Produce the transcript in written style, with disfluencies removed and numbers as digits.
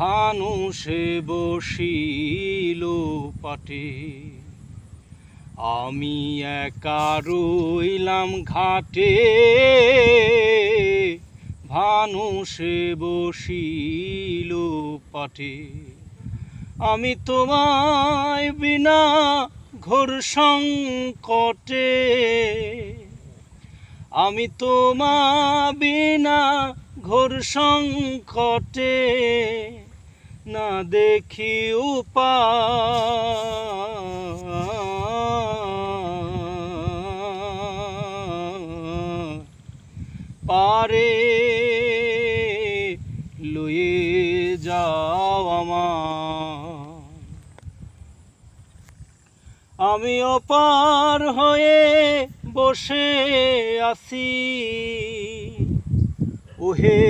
ভানুষে বসিল পাটে, আমি একা রইলাম ঘাটে। ভানুষে বসিল পাটে, আমি তোমায় বিনা ঘোর সংকটে, আমি তোমা বিনা ঘোর সংকটে, না দেখি পারে লয়ে যাও আমায়। আমি অপার হয়ে বসে আছি, ওহে